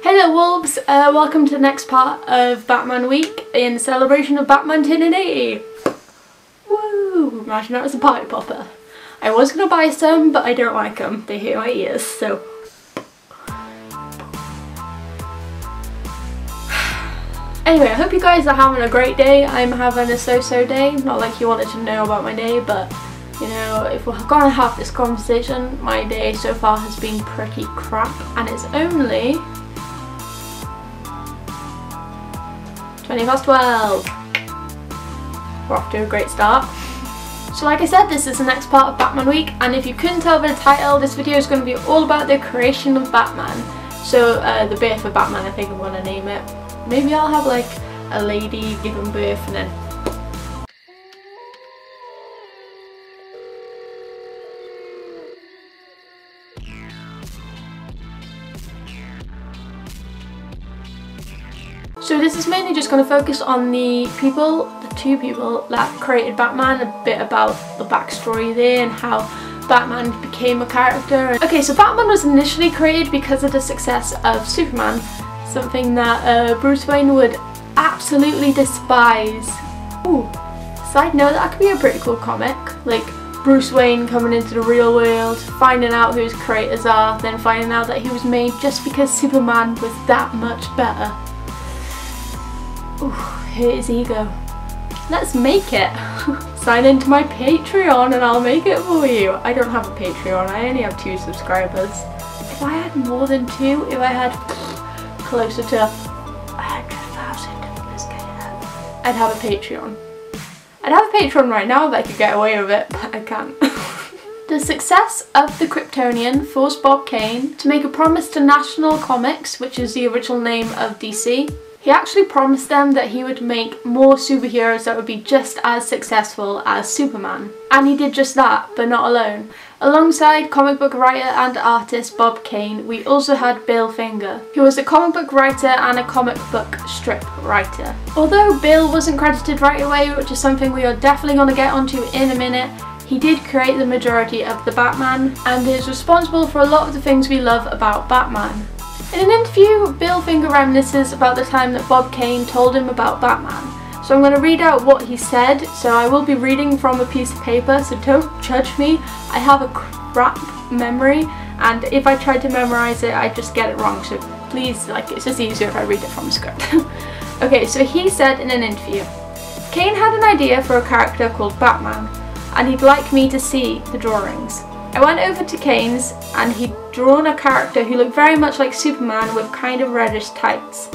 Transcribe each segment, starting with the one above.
Hey there wolves, welcome to the next part of Batman Week in celebration of Batman turning 80. Woo! Imagine that was a party popper. I was going to buy some, but I don't like them. They hurt my ears, so... Anyway, I hope you guys are having a great day. I'm having a so-so day. Not like you wanted to know about my day, but you know, if we're gonna have this conversation, my day so far has been pretty crap, and it's only 12:20. We're off to a great start. So like I said, this is the next part of Batman Week, and if you couldn't tell by the title, this video is going to be all about the creation of Batman. So the birth of Batman, I think I'm going to name it. Maybe I'll have like a lady giving birth and then... So this is mainly just going to focus on the two people that created Batman, a bit about the backstory there and how Batman became a character. Okay, so Batman was initially created because of the success of Superman, something that Bruce Wayne would absolutely despise. Ooh, side note, that could be a pretty cool comic, like Bruce Wayne coming into the real world, finding out who his creators are, then finding out that he was made just because Superman was that much better. Ooh, hurt his ego. Let's make it. Sign into my Patreon and I'll make it for you. I don't have a Patreon, I only have 2 subscribers. If I had more than 2, if I had closer to 100,000, let's get it up, I'd have a Patreon. I'd have a Patreon right now if I could get away with it, but I can't. The success of the Kryptonian forced Bob Kane to make a promise to National Comics, which is the original name of DC. He actually promised them that he would make more superheroes that would be just as successful as Superman. And he did just that, but not alone. Alongside comic book writer and artist Bob Kane, we also had Bill Finger, who was a comic book writer and a comic book strip writer. Although Bill wasn't credited right away, which is something we are definitely going to get onto in a minute, he did create the majority of the Batman and is responsible for a lot of the things we love about Batman. In an interview, Bill Finger reminisces about the time that Bob Kane told him about Batman. So I'm going to read out what he said, so I will be reading from a piece of paper, so don't judge me. I have a crap memory, and if I try to memorize it, I just get it wrong, so please, like, it's just easier if I read it from a script. Okay, so he said in an interview, Kane had an idea for a character called Batman, and he'd like me to see the drawings. I went over to Kane's and he'd drawn a character who looked very much like Superman with kind of reddish tights.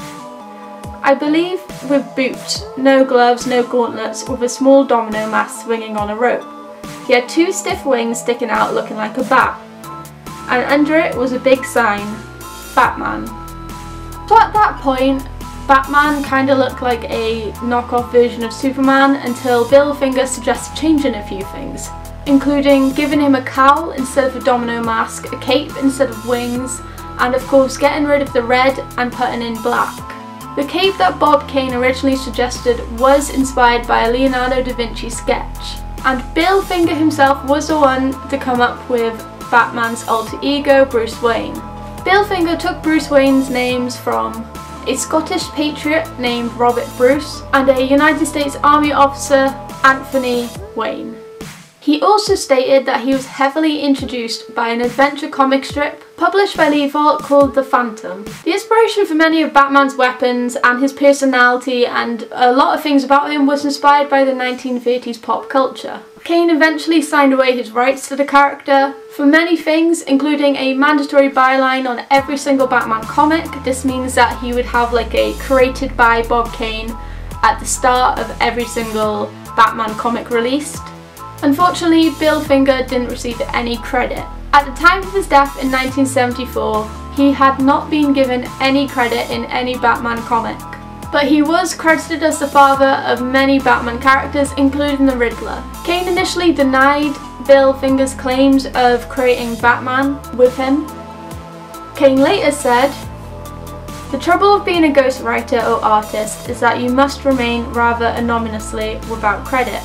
I believe with boots, no gloves, no gauntlets, with a small domino mask swinging on a rope. He had 2 stiff wings sticking out looking like a bat, and under it was a big sign, Batman. So at that point, Batman kind of looked like a knockoff version of Superman until Bill Finger suggested changing a few things, including giving him a cowl instead of a domino mask, a cape instead of wings, and of course getting rid of the red and putting in black. The cape that Bob Kane originally suggested was inspired by a Leonardo da Vinci sketch, and Bill Finger himself was the one to come up with Batman's alter ego, Bruce Wayne. Bill Finger took Bruce Wayne's names from a Scottish patriot named Robert Bruce and a United States Army officer, Anthony Wayne. He also stated that he was heavily introduced by an adventure comic strip published by Lee Falk called The Phantom. The inspiration for many of Batman's weapons and his personality and a lot of things about him was inspired by the 1930s pop culture. Kane eventually signed away his rights to the character for many things, including a mandatory byline on every single Batman comic. This means that he would have like a created by Bob Kane at the start of every single Batman comic released. Unfortunately, Bill Finger didn't receive any credit. At the time of his death in 1974, he had not been given any credit in any Batman comic. But he was credited as the father of many Batman characters, including the Riddler. Kane initially denied Bill Finger's claims of creating Batman with him. Kane later said, "The trouble of being a ghostwriter or artist is that you must remain rather anonymously without credit.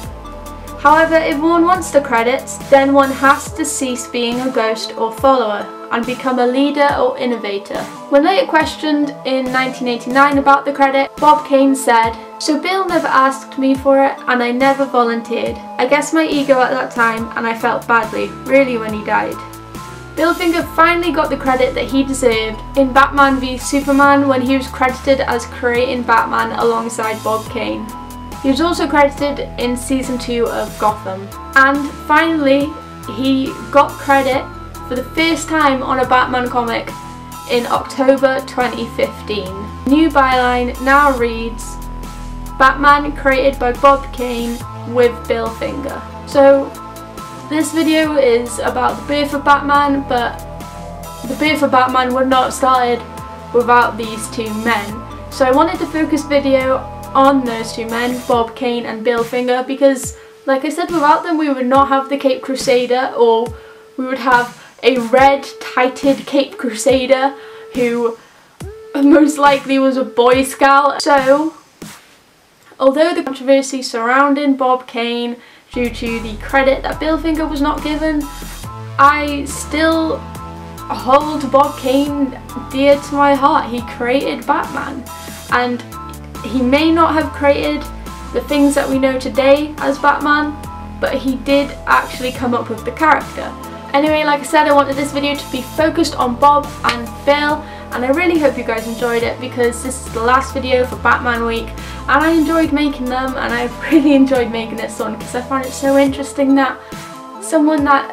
However, if one wants the credits, then one has to cease being a ghost or follower. and become a leader or innovator. When later questioned in 1989 about the credit, Bob Kane said, "So Bill never asked me for it and I never volunteered. I guess my ego at that time and I felt badly, really, when he died." Bill Finger finally got the credit that he deserved in Batman v Superman when he was credited as creating Batman alongside Bob Kane. He was also credited in season 2 of Gotham. And finally, he got credit for the first time on a Batman comic in October 2015. New byline now reads, "Batman created by Bob Kane with Bill Finger." So this video is about the birth of Batman, but the birth of Batman would not have started without these two men. So I wanted to focus video on those two men, Bob Kane and Bill Finger, because like I said, without them we would not have the Cape Crusader, or we would have a red tighted Cape Crusader who most likely was a Boy Scout. So although the controversy surrounding Bob Kane due to the credit that Bill Finger was not given, I still hold Bob Kane dear to my heart. He created Batman, and he may not have created the things that we know today as Batman, but he did actually come up with the character. Anyway, like I said, I wanted this video to be focused on Bob and Bill, and I really hope you guys enjoyed it because this is the last video for Batman week and I enjoyed making them, and I really enjoyed making this one because I found it so interesting that someone that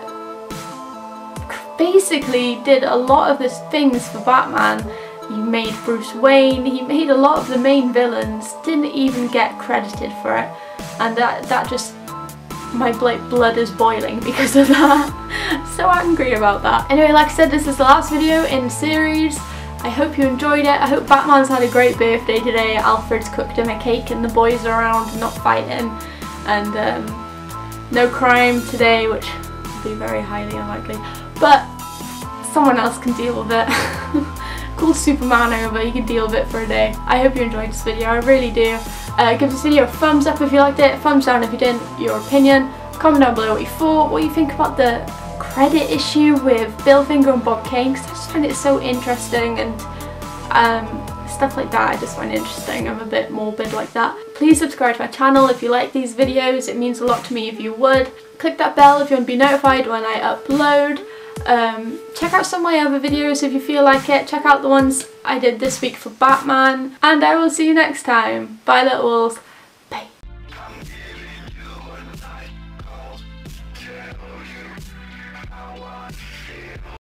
basically did a lot of the things for Batman, he made Bruce Wayne, he made a lot of the main villains, didn't even get credited for it, and that just, my blood is boiling because of that. So angry about that. Anyway, like I said, this is the last video in the series. I hope you enjoyed it. I hope Batman's had a great birthday today. Alfred's cooked him a cake and the boys are around not fighting, and no crime today, which would be very highly unlikely, but someone else can deal with it. Call Superman over, he can deal with it for a day. I hope you enjoyed this video, I really do. Give this video a thumbs up if you liked it, thumbs down if you didn't, your opinion. Comment down below what you thought, what you think about the credit issue with Bill Finger and Bob Kane, because I just find it so interesting, and stuff like that I just find interesting. I'm a bit morbid like that. Please subscribe to my channel if you like these videos, it means a lot to me if you would. Click that bell if you want to be notified when I upload. Check out some of my other videos if you feel like it. Check out the ones I did this week for Batman, and I will see you next time. Bye, little wolves.